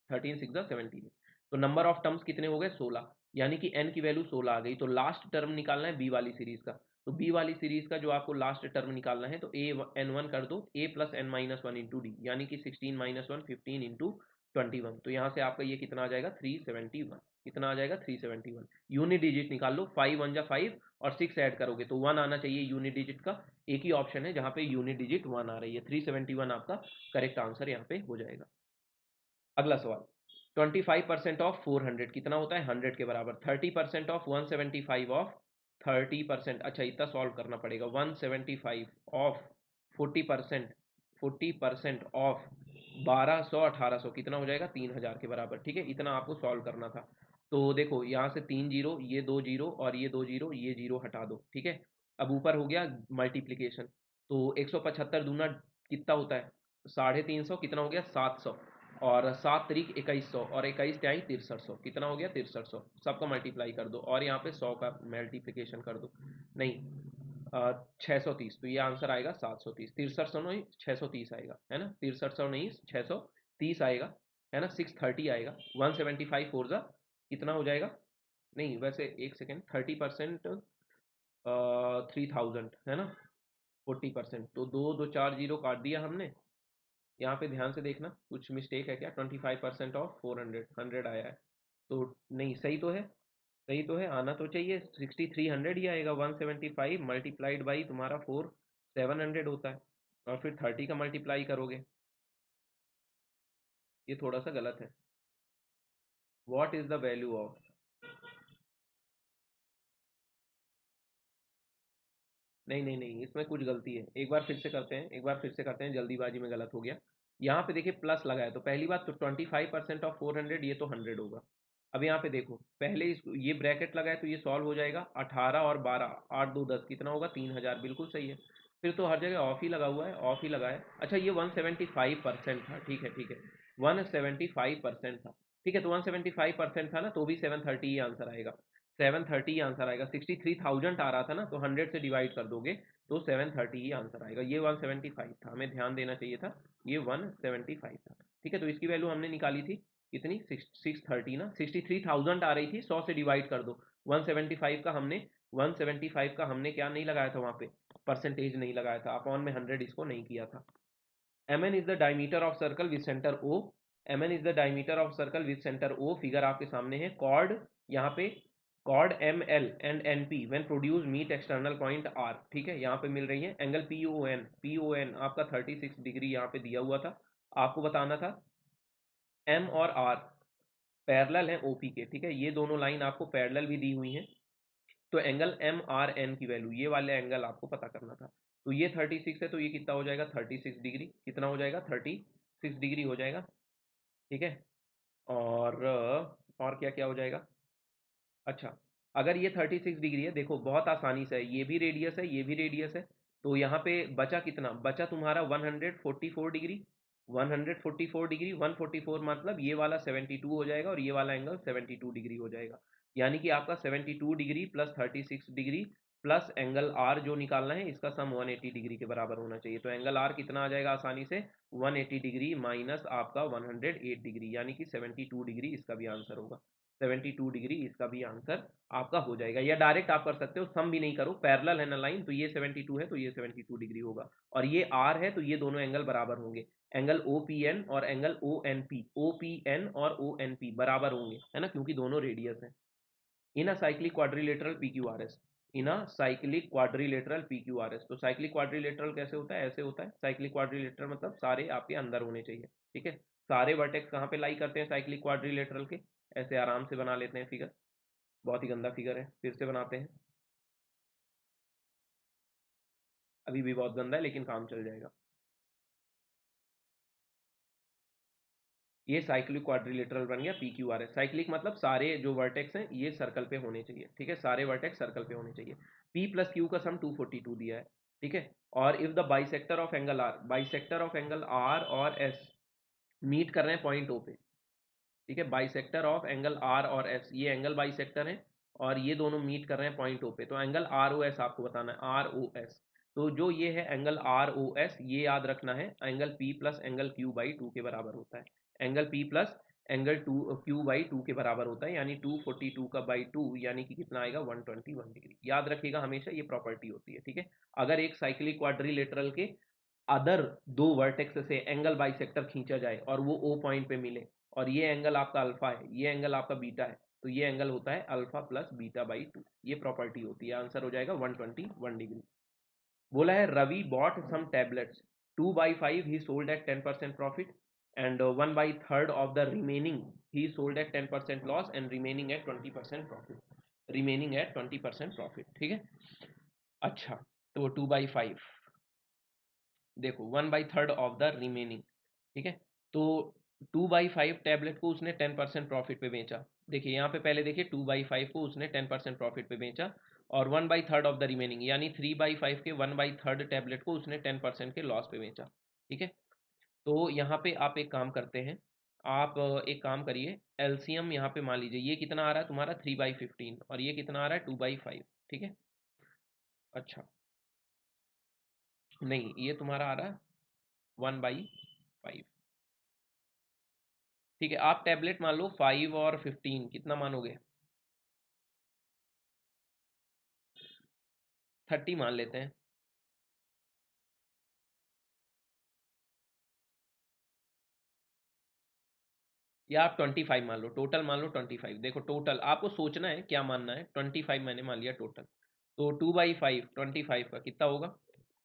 13 सिक्स जा 78। तो नंबर ऑफ टर्म्स कितने हो गए, 16, यानी कि n की वैल्यू 16 आ गई। तो लास्ट टर्म निकालना है बी वाली सीरीज का। तो बी वाली सीरीज का जो आपको लास्ट टर्म निकालना है तो ए एन वन कर दो, a plus n minus one into d, यानी कि 16 माइनस वन 15 इंटू 21। तो यहाँ से आपका ये कितना आ जाएगा, 371। कितना आ जाएगा, 371। यूनिट डिजिट निकाल लो, 5 वन जा 5 और 6 ऐड करोगे तो 1 आना चाहिए यूनिट डिजिट का। एक ही ऑप्शन है जहाँ पे यूनिट डिजिट 1 आ रही है, 371 आपका करेक्ट आंसर यहाँ पे हो जाएगा। अगला सवाल, 25% ऑफ 400 कितना होता है, 100 के बराबर। 30% ऑफ 175 ऑफ 30%, अच्छा इतना सॉल्व करना पड़ेगा। 175 ऑफ 40%, 40% ऑफ 1200 1800 कितना हो जाएगा, 3000 के बराबर। ठीक है, इतना आपको सॉल्व करना था। तो देखो यहाँ से 3 जीरो, ये 2 जीरो और ये 2 जीरो, ये जीरो हटा दो। ठीक है, अब ऊपर हो गया मल्टीप्लीकेशन। तो 175 दूना कितना होता है, 350, कितना हो गया, 700। और 7 3 2100 और 21 टाइम 6300, कितना हो गया, 6300। सबका मल्टीप्लाई कर दो और यहाँ पे 100 का मल्टीप्लिकेशन कर दो। नहीं, 630, तो ये आंसर आएगा 730। 6300 नहीं 630 आएगा, है ना, 6300 नहीं 630 आएगा, है ना। 630 आएगा, 175 फोर ज़ा कितना हो जाएगा, नहीं वैसे एक सेकेंड, 30% 3000 है ना, 40%, तो दो दो चार जीरो काट दिया हमने। यहाँ पे ध्यान से देखना कुछ मिस्टेक है क्या, 25% ऑफ 400, 100 आया है। तो नहीं, सही तो है, सही तो है, आना तो चाहिए 6300 ही आएगा। 175 मल्टीप्लाइड बाई तुम्हारा 4, 700 होता है, और फिर 30 का मल्टीप्लाई करोगे। ये थोड़ा सा गलत है। What is the value of, नहीं नहीं नहीं, इसमें कुछ गलती है, एक बार फिर से करते हैं, एक बार फिर से करते हैं, जल्दीबाजी में गलत हो गया। यहाँ पे देखिए प्लस लगाया, तो पहली बात तो 25% ऑफ 400, ये तो 100 होगा। अब यहाँ पे देखो पहले ये ब्रैकेट लगाए तो ये सॉल्व हो जाएगा, 18 और 12, 8 2 10, कितना होगा, 3000, बिल्कुल सही है। फिर तो हर जगह ऑफ ही लगा हुआ है, ऑफ ही लगा है। अच्छा ये 175% था, ठीक है ठीक है, 175% था। ठीक है, तो 175% था ना, तो भी 730 ही आंसर आएगा, 730 आंसर आएगा। 63,000 आ रहा था ना, तो 100 से डिवाइड कर दोगे तो 730 ही आंसर आएगा। ये 175 था, हमें ध्यान देना चाहिए था, ये 175 था। ठीक है, तो इसकी वैल्यू हमने निकाली थी कितनी, 630 ना, 63,000 आ रही थी, 100 से डिवाइड कर दो। 175 का हमने, 175 का हमने क्या नहीं लगाया था वहाँ पे, परसेंटेज नहीं लगाया था, अपॉन में 100 इसको नहीं किया था। mn is the diameter of circle with centre O, mn is the diameter of circle with centre O. Figure आपके सामने है, कॉर्ड यहाँ पे, chord M L and N P when produce meet external point R. ठीक है, यहाँ पे मिल रही है angle P O N, P O N आपका 36 डिग्री यहाँ पे दिया हुआ था। आपको बताना था एम और आर पैरेलल है ओपी के। ठीक है, ये दोनों लाइन आपको पैरेलल भी दी हुई हैं। तो एंगल एम आर एन की वैल्यू, ये वाले एंगल आपको पता करना था। तो ये 36 है, तो ये कितना हो जाएगा, 36 डिग्री, कितना हो जाएगा, 36 डिग्री हो जाएगा। ठीक है, और क्या क्या हो जाएगा, अच्छा अगर ये 36 डिग्री है, देखो बहुत आसानी से है, ये भी रेडियस है, ये भी रेडियस है। तो यहाँ पे बचा कितना, बचा तुम्हारा 144 डिग्री, 144 डिग्री, 144 मतलब ये वाला 72 हो जाएगा और ये वाला एंगल 72 डिग्री हो जाएगा। यानी कि आपका 72 degree plus 36 degree plus angle R जो निकालना है, इसका सम 180 डिग्री के बराबर होना चाहिए। तो एंगल आर कितना आ जाएगा आसानी से, 180 डिग्री माइनस आपका 108 डिग्री, यानी कि 72 डिग्री इसका भी आंसर होगा। 72 डिग्री इसका भी आंसर आपका हो जाएगा। या डायरेक्ट आप कर सकते हो, सम भी नहीं करो, पैरेलल है ना लाइन, तो ये 72 है तो ये 72 डिग्री होगा, और ये आर है तो ये दोनों एंगल बराबर होंगे। एंगल ओ पी एन और एंगल ओ पी एन और ओ एन पी बराबर होंगे, है ना, क्योंकि दोनों रेडियस है। In a cyclic quadrilateral P Q R S, in a cyclic quadrilateral P Q R S. तो साइक्लिक क्वाड्रिलेटरल कैसे होता है, ऐसे होता है। साइक्लिक क्वाड्रिलेटरल मतलब सारे आपके अंदर होने चाहिए, ठीक है। सारे वर्टेक्स कहाँ पे लाई करते हैं साइक्लिक क्वाड्रिलेटरल के, ऐसे आराम से बना लेते हैं फिगर। बहुत ही गंदा फिगर है, फिर से बनाते हैं। अभी भी बहुत गंदा है लेकिन काम चल जाएगा। ये साइक्लिक क्वाड्रिलेटरल बन गया P Q R S. Cyclic मतलब सारे जो वर्टेक्स हैं ये सर्कल पे होने चाहिए, ठीक है, सारे वर्टेक्स सर्कल पे होने चाहिए। पी प्लस क्यू का सम 242 दिया है, ठीक है। और if the bisector of angle R, bisector of angle R और एस मीट कर रहे हैं पॉइंट ओ पे, ठीक है, बाइसेक्टर ऑफ एंगल आर और एस, ये एंगल बाइसेक्टर है और ये दोनों मीट कर रहे हैं पॉइंट ओ पे, तो एंगल आर ओ एस आपको बताना है, आर ओ एस। तो जो ये है एंगल आर ओ एस, ये याद रखना है, angle P plus angle Q by two के बराबर होता है। Angle P plus angle two Q by two के बराबर होता है, यानी 242 का बाई टू यानी कि कितना आएगा, 121 डिग्री। याद रखिएगा हमेशा, ये प्रॉपर्टी होती है, ठीक है। अगर एक साइक्लिक क्वाड्रिलेटरल के अदर दो वर्टेक्स से एंगल बाइसेक्टर खींचा जाए और वो ओ पॉइंट पे मिले, और ये एंगल आपका अल्फा है, ये एंगल आपका बीटा है, तो ये एंगल होता है alpha plus beta by two, ये प्रॉपर्टी होती है। आंसर हो जाएगा 121 डिग्री। बोला है Ravi bought some tablets 2/5 he sold at 10% profit and 1/3 of the remaining he sold at 10% loss and remaining at 20% profit, remaining at 20% profit, ठीक है। अच्छा, तो 2/5, देखो 1/3 ऑफ द रिमेनिंग, ठीक है। तो 2/5 टैबलेट को उसने 10% प्रॉफिट पे बेचा। देखिए यहाँ पे पहले देखिए 2/5 को उसने 10% प्रॉफिट पे बेचा, और 1/3 ऑफ द रिमेनिंग यानी 3/5 के 1/3 टैबलेट को उसने 10% के लॉस पे बेचा, ठीक है। तो यहाँ पे आप एक काम करते हैं, आप एक काम करिए, एलसीएम यहाँ पे मान लीजिए, ये कितना आ रहा है तुम्हारा 3/15 और ये कितना आ रहा है 2/5, ठीक है। अच्छा, नहीं ये तुम्हारा आ रहा है 1/5, ठीक है। आप टैबलेट मान लो 5 और 15 कितना मानोगे, 30 मान लेते हैं, या आप 25 मान लो, टोटल मान लो 25। देखो टोटल आपको सोचना है क्या मानना है, 25 मैंने मान लिया टोटल। तो 2/5 25 का कितना होगा,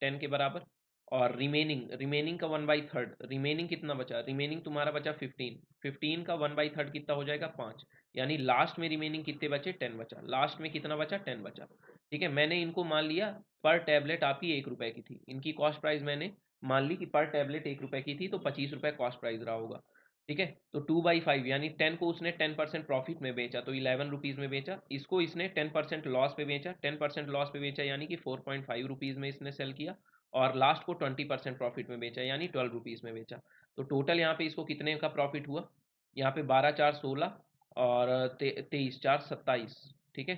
10 के बराबर। और रिमेनिंग, रिमेनिंग का 1/3, रिमेनिंग कितना बचा, रिमेनिंग तुम्हारा बचा 15, 15 का 1/3 कितना हो जाएगा 5, यानी लास्ट में रिमेनिंग कितने बचे, 10 बचा, लास्ट में कितना बचा, 10 बचा, ठीक है। मैंने इनको मान लिया पर टैबलेट आपकी 1 रुपए की थी, इनकी कॉस्ट प्राइस मैंने मान ली कि पर टैबलेट 1 रुपए की थी, तो 25 रुपए कॉस्ट प्राइस रहा होगा, ठीक है। तो 2/5 यानी 10 को उसने 10% प्रॉफिट में बेचा तो 11 रुपीज़ में बेचा, इसको इसने 10% लॉस पे बेचा, 10% लॉस पे बेचा यानी कि 4.5 रुपीज़ में इसने सेल किया, और लास्ट को 20% प्रॉफिट में बेचा यानी 12 रुपीज़ में बेचा। तो टोटल यहाँ पे इसको कितने का प्रॉफिट हुआ, यहाँ पे 12×4 = 16 और 23×4 = 27, ठीक है,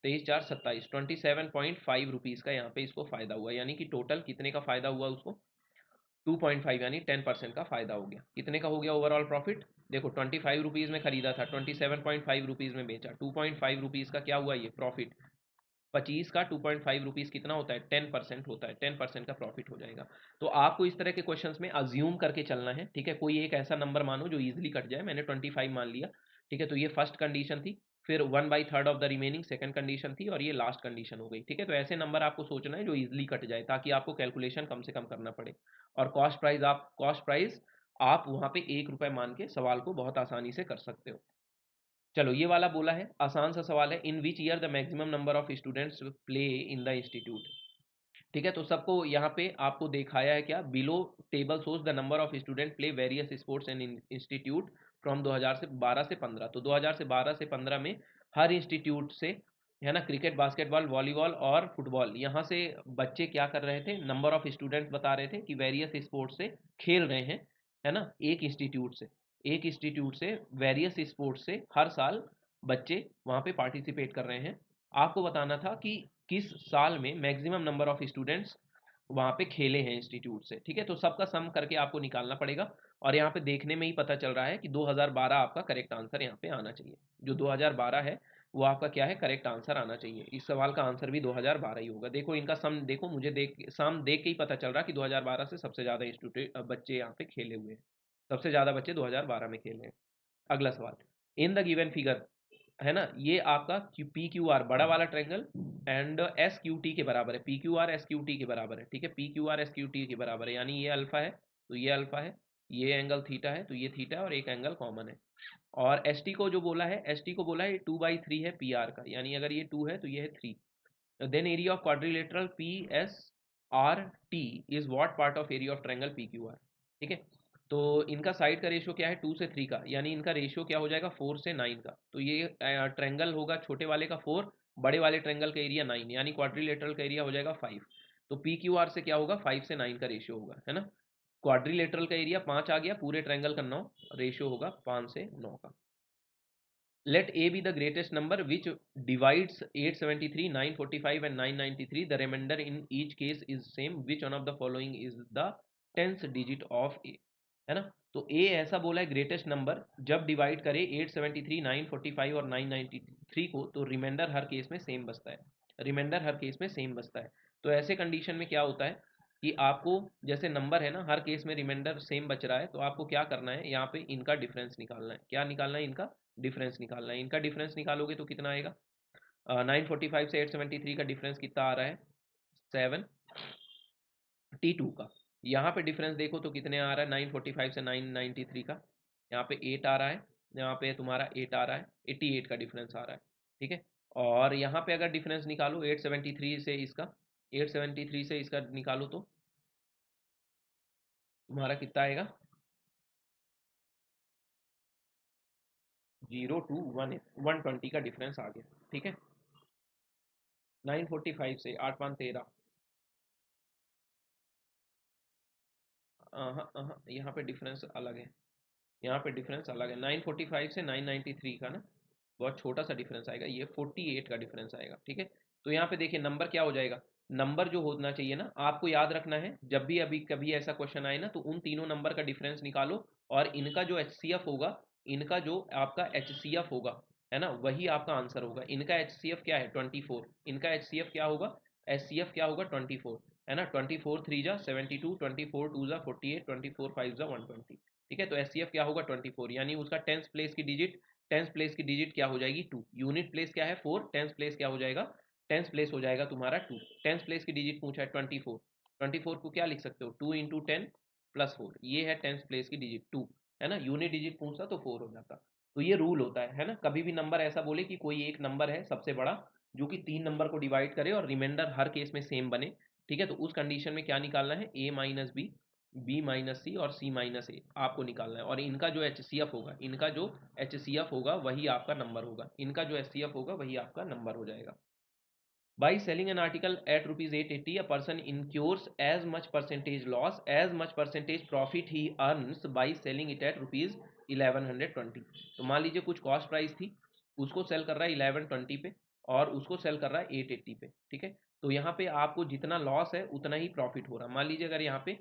23×4 = 27, 27.5 रुपीज़ का यहाँ पे इसको फायदा हुआ, यानी कि टोटल कितने का फायदा हुआ उसको, 2.5 यानी 10% का फायदा हो गया। कितने का हो गया ओवरऑल प्रॉफिट, देखो 25 रुपीज़ में खरीदा था, 27.5 रुपीज़ में बेचा, 2.5 रुपीज़ का क्या हुआ ये प्रॉफिट, 25 का 2.5 रुपीज़ कितना होता है, 10% होता है, 10% का प्रॉफिट हो जाएगा। तो आपको इस तरह के क्वेश्चंस में अज्यूम करके चलना है, ठीक है। कोई एक ऐसा नंबर मानो जो इजीली कट जाए, मैंने 25 मान लिया, ठीक है। तो ये फर्स्ट कंडीशन थी, फिर 1/3 of the remaining second condition थी, और ये लास्ट कंडीशन हो गई, ठीक है। तो ऐसे नंबर आपको सोचना है जो इजीली कट जाए, ताकि आपको कैलकुलेशन कम से कम करना पड़े। और कॉस्ट प्राइस आप वहाँ पे 1 रुपए मान के सवाल को बहुत आसानी से कर सकते हो। चलो ये वाला बोला है, आसान सा सवाल है, in which year the maximum number of students play in the institute, ठीक है। तो सबको यहाँ पे आपको दिखाया है क्या, below table shows the number of student play various sports and institute from 2012 से 15। तो 2012 से 15 में हर इंस्टीट्यूट से, है ना, क्रिकेट, बास्केटबॉल, वॉलीबॉल और फुटबॉल, यहाँ से बच्चे क्या कर रहे थे, नंबर ऑफ स्टूडेंट्स बता रहे थे कि वेरियस स्पोर्ट्स से खेल रहे हैं, है ना, एक इंस्टीट्यूट से वेरियस स्पोर्ट्स से हर साल बच्चे वहाँ पे पार्टिसिपेट कर रहे हैं। आपको बताना था कि किस साल में मैक्सिमम नंबर ऑफ स्टूडेंट्स वहाँ पे खेले हैं इंस्टीट्यूट से, ठीक है। तो सबका सम करके आपको निकालना पड़ेगा। और यहाँ पे देखने में ही पता चल रहा है कि 2012 आपका करेक्ट आंसर यहाँ पे आना चाहिए। जो 2012 है वो आपका क्या है, करेक्ट आंसर आना चाहिए। इस सवाल का आंसर भी 2012 ही होगा। देखो इनका सम देखो, मुझे सम देख के ही पता चल रहा है कि 2012 से सबसे ज़्यादा स्टूडेंट बच्चे यहाँ पे खेले हुए हैं, सबसे ज़्यादा बच्चे 2012 में खेले हैं। अगला सवाल, इन द गिवन फिगर, है ना, ये आपका पी क्यू आर बड़ा वाला triangle and S Q T के बराबर है। P Q R S Q T के बराबर है, ठीक है, P Q R S Q T के बराबर है, यानी ये अल्फा है तो ये अल्फा है, ये एंगल थीटा है तो ये थीटा है, और एक एंगल कॉमन है। और एस टी को जो बोला है, एस टी को बोला है 2/3 है पी आर का, यानी अगर ये 2 है तो ये है 3। Then area of quadrilateral P S R T is what part of area of triangle P Q R, ठीक है। तो इनका साइड का रेशियो क्या है, 2 से 3 का, यानी इनका रेशियो क्या हो जाएगा, 4 से 9 का। तो ये ट्रायंगल होगा छोटे वाले का 4, बड़े वाले ट्रायंगल का एरिया 9, यानी क्वाड्रिलेटरल का एरिया हो जाएगा 5। तो पी क्यू आर से क्या होगा, 5 से 9 का रेशियो होगा, है ना। क्वाड्रिलेटरल का एरिया 5 आ गया, पूरे ट्रायंगल का 9, रेशियो होगा 5 से 9 का। Let A be the greatest number which divides 873, 945 and 993. The remainder in each case is same. Which one of the following is the tens digit of A? है ना। तो A ऐसा बोला है ग्रेटेस्ट नंबर, जब डिवाइड करे 873, 945 और 993 को, तो रिमाइंडर हर केस में सेम बचता है। रिमाइंडर हर केस में सेम बचता है। तो ऐसे कंडीशन में क्या होता है कि आपको जैसे नंबर है ना, हर केस में रिमाइंडर सेम बच रहा है, तो आपको क्या करना है, यहाँ पे इनका डिफरेंस निकालना है। क्या निकालना है, इनका डिफरेंस निकालना है। इनका डिफरेंस निकालोगे तो कितना आएगा, 945 से 873 का डिफरेंस कितना आ रहा है, 7T2 का। यहाँ पे डिफरेंस देखो तो कितने आ रहा है, 945 से 993 का, यहाँ पे 8 आ रहा है, यहाँ पे तुम्हारा 8 आ रहा है, 88 का डिफरेंस आ रहा है, ठीक है। और यहाँ पे अगर डिफरेंस निकालो 873 से इसका निकालो तो तुम्हारा कितना आएगा, 0 to 120 का डिफरेंस आ गया, ठीक है। 945 से 8 5 13, हाँ यहाँ पे डिफरेंस अलग है, यहाँ पे डिफरेंस अलग है। 945 से 993 का ना बहुत छोटा सा डिफरेंस आएगा, ये 48 का डिफरेंस आएगा, ठीक है। तो यहाँ पे देखिए नंबर क्या हो जाएगा, नंबर जो होना चाहिए ना, आपको याद रखना है, जब भी अभी कभी ऐसा क्वेश्चन आए ना, तो उन तीनों नंबर का डिफरेंस निकालो, और इनका जो एच सी एफ होगा, इनका जो आपका एच सी एफ होगा, है ना, वही आपका आंसर होगा। इनका एच सी एफ क्या है, 24, इनका एच सी एफ क्या होगा, एच सी एफ क्या होगा, 24, है ना। 24 3 जा 72, 24 2 जा 48, 24 5 जा 120, ठीक है। तो एच सी एफ क्या होगा, 24, यानी उसका टेंथ प्लेस की डिजिट, टेंथ प्लेस की डिजिट क्या हो जाएगी, 2। यूनिट प्लेस क्या है, 4, टेंथ प्लेस क्या हो जाएगा, टेंथ प्लेस हो जाएगा तुम्हारा 2। टेंथ प्लेस की डिजिट पूछा है 24, 24 को क्या लिख सकते हो, 2 × 10 + 4, ये है टेंथ प्लेस की डिजिट 2, है ना। यूनिट डिजिट पूछता तो 4 हो जाता। तो ये रूल होता है ना, कभी भी नंबर ऐसा बोले कि कोई एक नंबर है सबसे बड़ा जो कि 3 नंबर को डिवाइड करे और रिमाइंडर हर केस में सेम बने, ठीक है, तो उस कंडीशन में क्या निकालना है, A - B, B - C और C - A आपको निकालना है। और इनका जो एच सी एफ होगा, इनका जो एच सी एफ होगा वही आपका नंबर होगा, इनका जो एच सी एफ होगा वही आपका नंबर हो जाएगा। By selling an article at rupees 880, a person incurs as much percentage loss as much percentage profit he earns by selling it at rupees 1120। तो मान लीजिए कुछ कॉस्ट प्राइस थी, उसको सेल कर रहा है 1120 पे, और उसको सेल कर रहा है 880 पे, ठीक है। तो यहाँ पे आपको जितना लॉस है उतना ही प्रॉफिट हो रहा है। मान लीजिए अगर यहाँ पे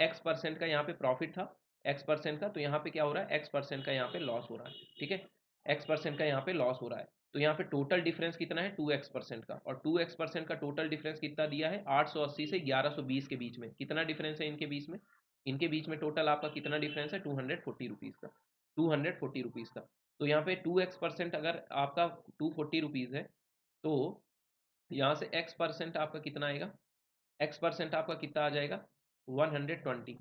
एक्स परसेंट का यहाँ पे प्रॉफिट था, एक्स परसेंट का, तो यहाँ पे क्या हो रहा है, एक्स परसेंट का यहाँ पे लॉस हो रहा है, ठीक है, एक्स परसेंट का यहाँ पे लॉस हो रहा है। तो यहाँ पे टोटल डिफरेंस कितना है, 2x% का, और 2x% का टोटल डिफरेंस कितना दिया है, 880 से 1120 के बीच में। कितना डिफरेंस है इनके बीच में, इनके बीच में टोटल आपका कितना डिफरेंस है, 240 रुपीज़ का, 240 रुपीज़ का। तो यहाँ पे 2x% अगर आपका 240 रुपीज़ है, तो यहाँ से x% आपका कितना आएगा, x% आपका कितना आ जाएगा, 120।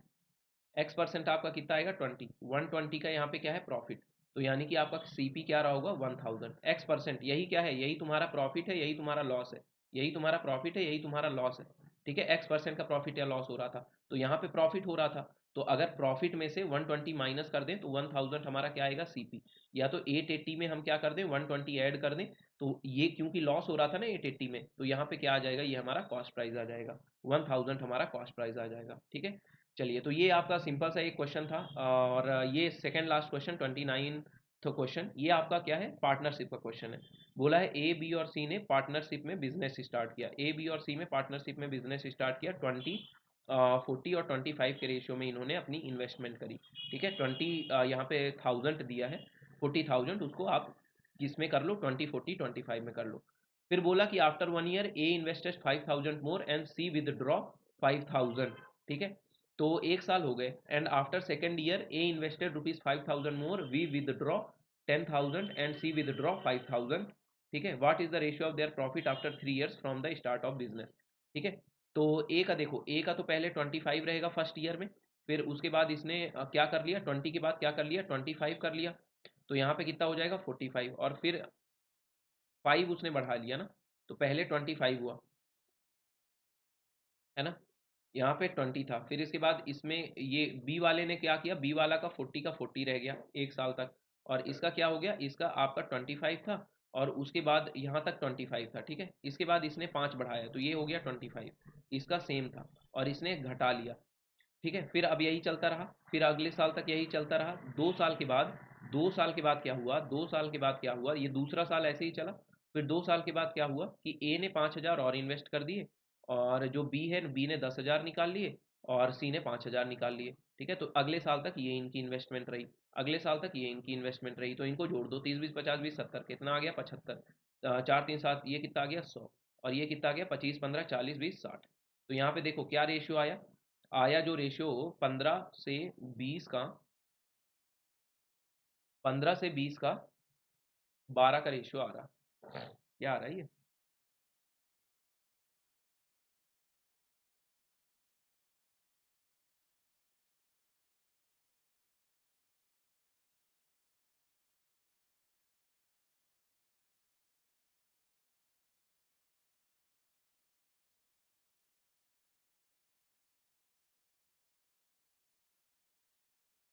x% आपका कितना आएगा, 20, 120 का यहाँ पे क्या है, प्रॉफिट। तो यानी कि आपका सीपी क्या रहा होगा, 1000। x% यही क्या है, यही तुम्हारा प्रॉफिट है, यही तुम्हारा लॉस है, यही तुम्हारा प्रॉफिट है, यही तुम्हारा लॉस है, ठीक है। x% का प्रॉफिट या लॉस हो रहा था, तो यहाँ पे प्रॉफिट हो रहा था, तो अगर प्रॉफिट में से 120 माइनस कर दें तो 1000 हमारा क्या आएगा, सीपी। या तो 880 में हम क्या कर दें, 120 ऐड कर दें, तो ये क्योंकि लॉस हो रहा था ना 880 में, तो यहाँ पे क्या आ जाएगा, ये हमारा कॉस्ट प्राइस आ जाएगा, 1000 हमारा कॉस्ट प्राइस आ जाएगा, ठीक है। चलिए, तो ये आपका सिंपल सा एक क्वेश्चन था, और ये सेकंड लास्ट क्वेश्चन 29 तो क्वेश्चन, ये आपका क्या है, पार्टनरशिप का क्वेश्चन है। बोला है ए बी और सी ने पार्टनरशिप में बिजनेस स्टार्ट किया, ए बी और सी में पार्टनरशिप में बिजनेस स्टार्ट किया 40 और 25 के रेशियो में इन्होंने अपनी इन्वेस्टमेंट करी। ठीक है, 20 यहाँ पे 1000 दिया है, 40,000 उसको आप किसमें कर लो, 20, 40, 25 में कर लो। फिर बोला कि after 1 year A invested 5000 more and C withdraw 5000। ठीक है, तो 1 साल हो गए and after second year A invested ₹5000 more, we withdraw 10,000 and C withdraw 5000। ठीक है, what is the ratio of their profit after 3 years from the start of business. ठीक है, तो ए का देखो, ए का तो पहले 25 रहेगा फर्स्ट ईयर में, फिर उसके बाद इसने क्या कर लिया, 20 के बाद क्या कर लिया, 25 कर लिया, तो यहाँ पे कितना हो जाएगा 45, और फिर 5 उसने बढ़ा लिया ना, तो पहले 25 हुआ है ना, यहाँ पे 20 था, फिर इसके बाद इसमें ये बी वाले ने क्या किया, बी वाला का 40 का 40 रह गया 1 साल तक, और इसका क्या हो गया, इसका आपका 25 था और उसके बाद यहाँ तक 25 था। ठीक है, इसके बाद इसने 5 बढ़ाया तो ये हो गया 25, इसका सेम था और इसने घटा लिया। ठीक है, फिर अब यही चलता रहा, फिर अगले साल तक यही चलता रहा। 2 साल के बाद, 2 साल के बाद क्या हुआ, 2 साल के बाद क्या हुआ, ये दूसरा साल ऐसे ही चला। फिर 2 साल के बाद क्या हुआ कि ए ने 5,000 और इन्वेस्ट कर दिए, और जो बी है, बी ने 10,000 निकाल लिए और सी ने 5,000 निकाल लिए। ठीक है, तो अगले साल तक ये इनकी इन्वेस्टमेंट रही, अगले साल तक ये इनकी इन्वेस्टमेंट रही, तो इनको जोड़ दो, 30, 20, 50, 20, 70, कितना आ गया 75, 4, 3, 7, ये कितना आ गया 100, और ये कितना आ गया 25, 15, 40, 20, 60। तो यहाँ पे देखो क्या रेशियो आया, आया जो रेशियो 15 से 20 का, 15 से 20 का 12 का रेशियो आ रहा, क्या आ रहा है ये।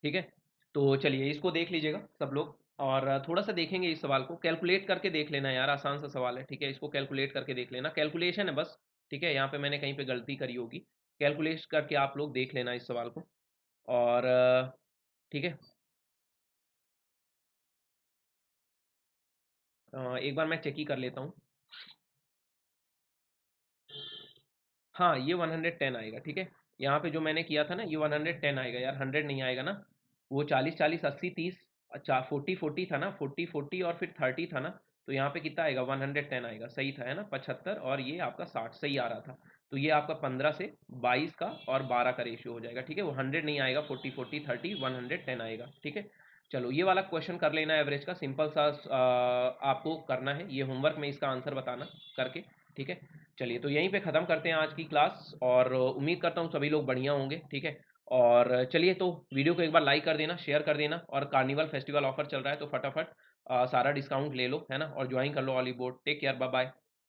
ठीक है, तो चलिए इसको देख लीजिएगा सब लोग, और थोड़ा सा देखेंगे इस सवाल को, कैलकुलेट करके देख लेना यार, आसान सा सवाल है। ठीक है, इसको कैलकुलेट करके देख लेना, कैलकुलेशन है बस। ठीक है, यहाँ पे मैंने कहीं पे गलती करी होगी, कैलकुलेट करके आप लोग देख लेना इस सवाल को। और ठीक है, एक बार मैं चेक ही कर लेता हूँ। हाँ, ये 110 आएगा। ठीक है, यहाँ पे जो मैंने किया था ना, ये 110 आएगा यार, 100 नहीं आएगा ना, वो 40, 40, 80, 30, अच्छा 40, 40 था ना, 40, 40 और फिर 30 था ना, तो यहाँ पे कितना आएगा 110 आएगा, सही था है ना, 75 और ये आपका 60 सही आ रहा था। तो ये आपका 15 से 22 का और 12 का रेशियो हो जाएगा। ठीक है, वो 100 नहीं आएगा, 40, 40, 30, 110 आएगा। ठीक है, चलो ये वाला क्वेश्चन कर लेना, एवरेज का सिंपल सा आपको करना है, ये होमवर्क में इसका आंसर बताना करके। ठीक है, चलिए तो यहीं पे ख़त्म करते हैं आज की क्लास, और उम्मीद करता हूँ सभी लोग बढ़िया होंगे। ठीक है, और चलिए तो वीडियो को एक बार लाइक कर देना, शेयर कर देना, और कार्निवल फेस्टिवल ऑफर चल रहा है तो फटाफट सारा डिस्काउंट ले लो है ना, और ज्वाइन कर लो Oliveboard. Take care, bye bye.